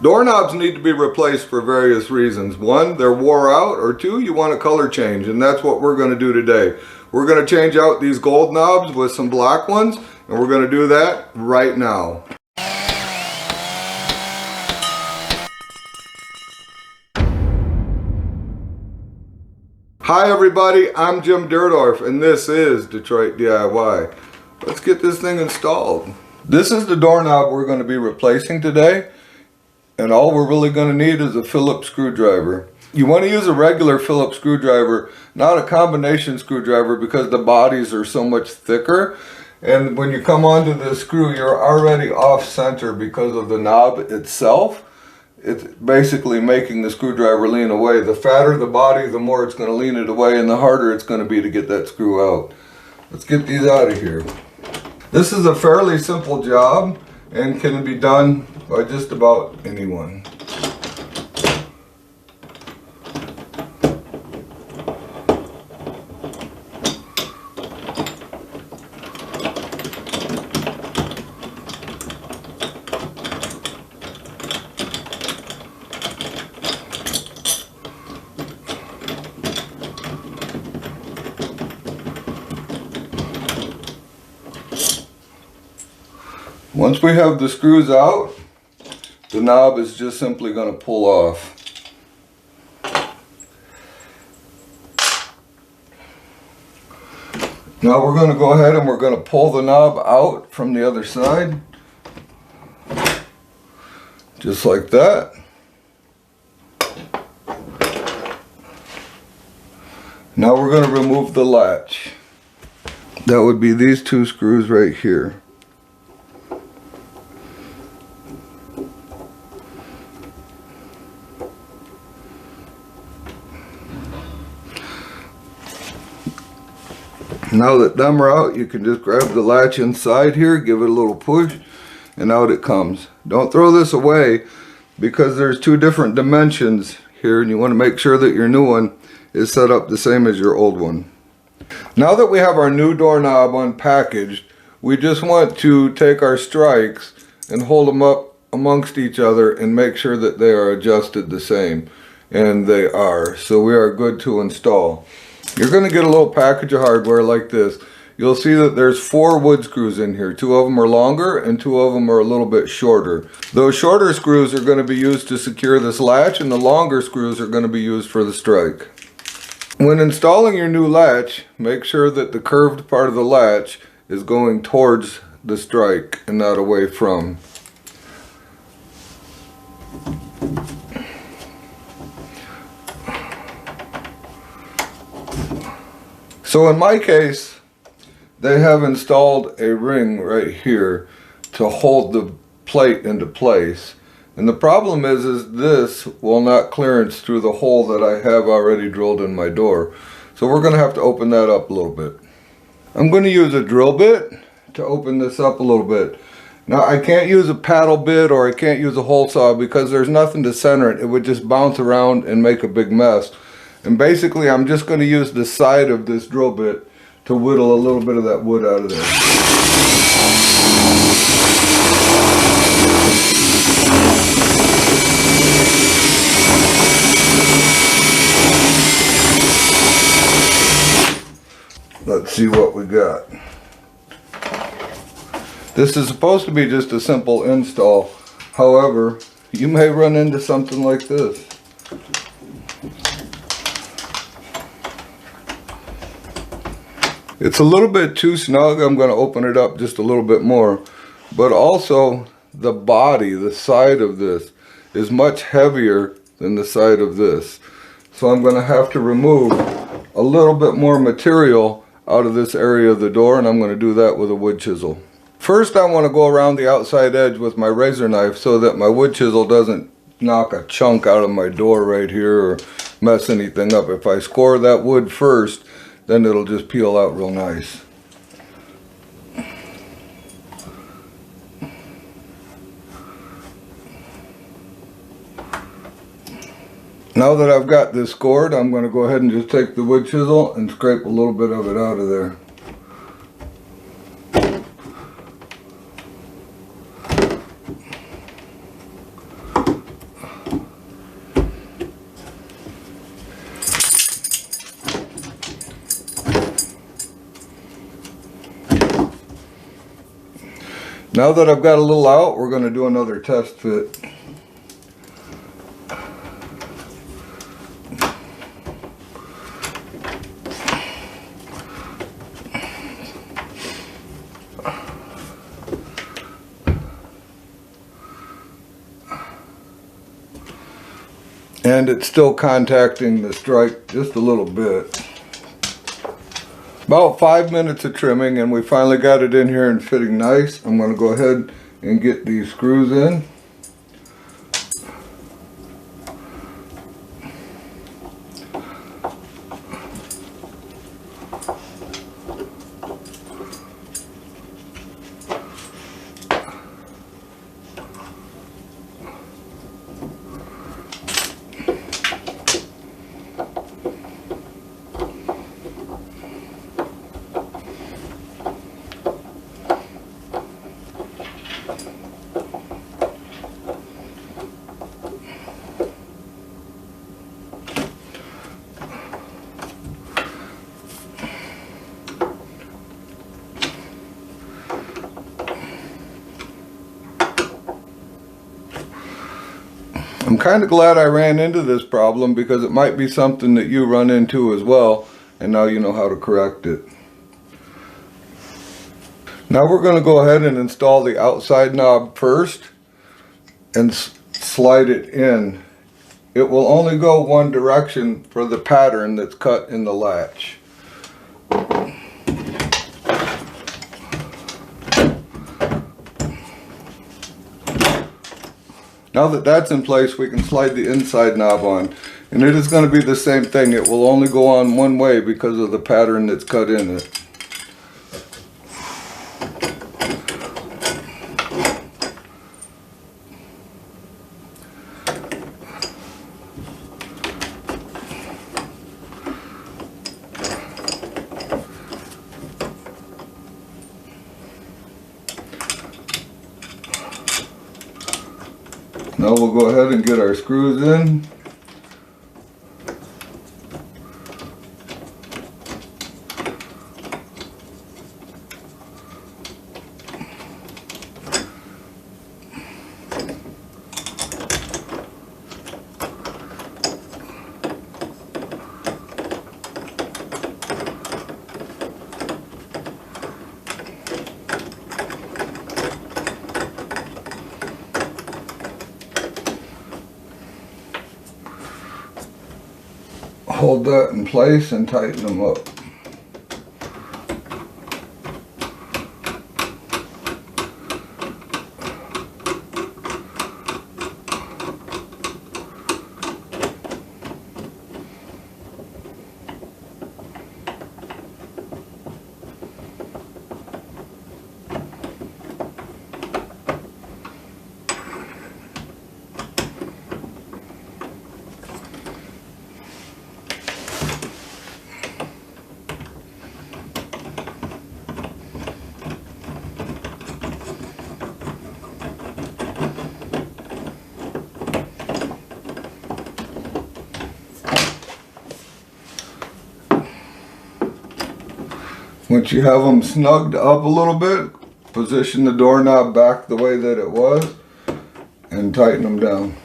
Doorknobs need to be replaced for various reasons. One, they're wore out, or two, you want a color change, and that's what we're going to do today. We're going to change out these gold knobs with some black ones, and we're going to do that right now. Hi everybody, I'm Jim Dierdorf, and this is Detroit DIY. Let's get this thing installed. This is the doorknob we're going to be replacing today. And all we're really going to need is a Phillips screwdriver. You want to use a regular Phillips screwdriver, not a combination screwdriver, because the bodies are so much thicker. And when you come onto the screw, you're already off center because of the knob itself. It's basically making the screwdriver lean away. The fatter the body, the more it's going to lean it away, and the harder it's going to be to get that screw out. Let's get these out of here. This is a fairly simple job and can be done by just about anyone. Once we have the screws out, the knob is just simply going to pull off. Now we're going to go ahead and we're going to pull the knob out from the other side. Just like that. Now we're going to remove the latch. That would be these two screws right here. Now that them are out, you can just grab the latch inside here, give it a little push, and out it comes. Don't throw this away because there's two different dimensions here, and you want to make sure that your new one is set up the same as your old one. Now that we have our new doorknob unpackaged, we just want to take our strikes and hold them up amongst each other and make sure that they are adjusted the same. And they are, so we are good to install. You're going to get a little package of hardware like this. You'll see that there's 4 wood screws in here. 2 of them are longer and 2 of them are a little bit shorter. Those shorter screws are going to be used to secure this latch, and the longer screws are going to be used for the strike. When installing your new latch, make sure that the curved part of the latch is going towards the strike and not away from. So in my case, they have installed a ring right here to hold the plate into place. And the problem is this will not clearance through the hole that I have already drilled in my door. So we're going to have to open that up a little bit. I'm going to use a drill bit to open this up a little bit. Now I can't use a paddle bit or I can't use a hole saw because there's nothing to center it. It would just bounce around and make a big mess. And basically I'm just going to use the side of this drill bit to whittle a little bit of that wood out of there. Let's see what we got. This is supposed to be just a simple install. However, you may run into something like this. It's a little bit too snug. I'm going to open it up just a little bit more. But also, the body, the side of this, is much heavier than the side of this. So I'm going to have to remove a little bit more material out of this area of the door, and I'm going to do that with a wood chisel. First, I want to go around the outside edge with my razor knife so that my wood chisel doesn't knock a chunk out of my door right here or mess anything up. If I score that wood first, then it'll just peel out real nice. Now that I've got this scored, I'm going to go ahead and just take the wood chisel and scrape a little bit of it out of there. Now that I've got a little out, we're going to do another test fit. And it's still contacting the strike just a little bit. About 5 minutes of trimming and we finally got it in here and fitting nice. I'm going to go ahead and get these screws in. I'm kind of glad I ran into this problem because it might be something that you run into as well, and now you know how to correct it. Now we're going to go ahead and install the outside knob first and slide it in. It will only go one direction for the pattern that's cut in the latch. Now that that's in place, we can slide the inside knob on. And it is going to be the same thing. It will only go on one way because of the pattern that's cut in it. Now we'll go ahead and get our screws in. Hold that in place and tighten them up. Once you have them snugged up a little bit, position the doorknob back the way that it was and tighten them down.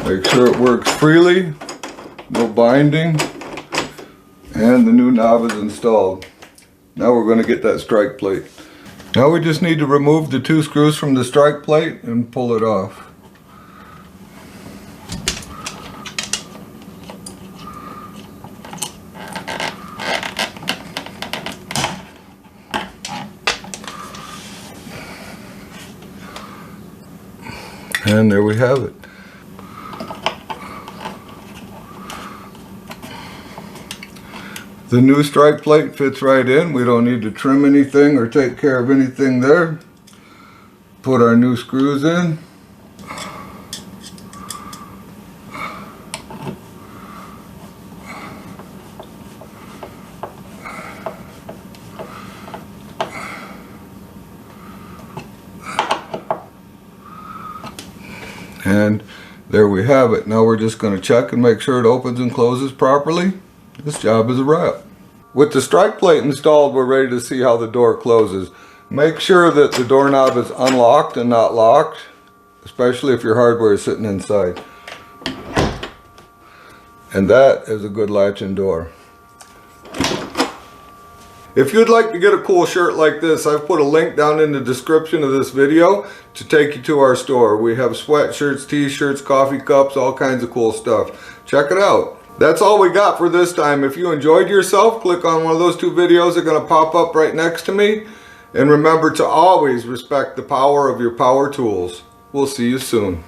Make sure it works freely, no binding, and the new knob is installed. Now we're going to get that strike plate. Now we just need to remove the 2 screws from the strike plate and pull it off. And there we have it. The new strike plate fits right in. We don't need to trim anything or take care of anything there. Put our new screws in. And there we have it. Now we're just going to check and make sure it opens and closes properly. This job is a wrap. With the strike plate installed, we're ready to see how the door closes. Make sure that the doorknob is unlocked and not locked, especially if your hardware is sitting inside. And that is a good latch-in door. If you'd like to get a cool shirt like this, I've put a link down in the description of this video to take you to our store. We have sweatshirts, t-shirts, coffee cups, all kinds of cool stuff. Check it out. That's all we got for this time. If you enjoyed yourself, click on one of those two videos that are going to pop up right next to me. And remember to always respect the power of your power tools. We'll see you soon.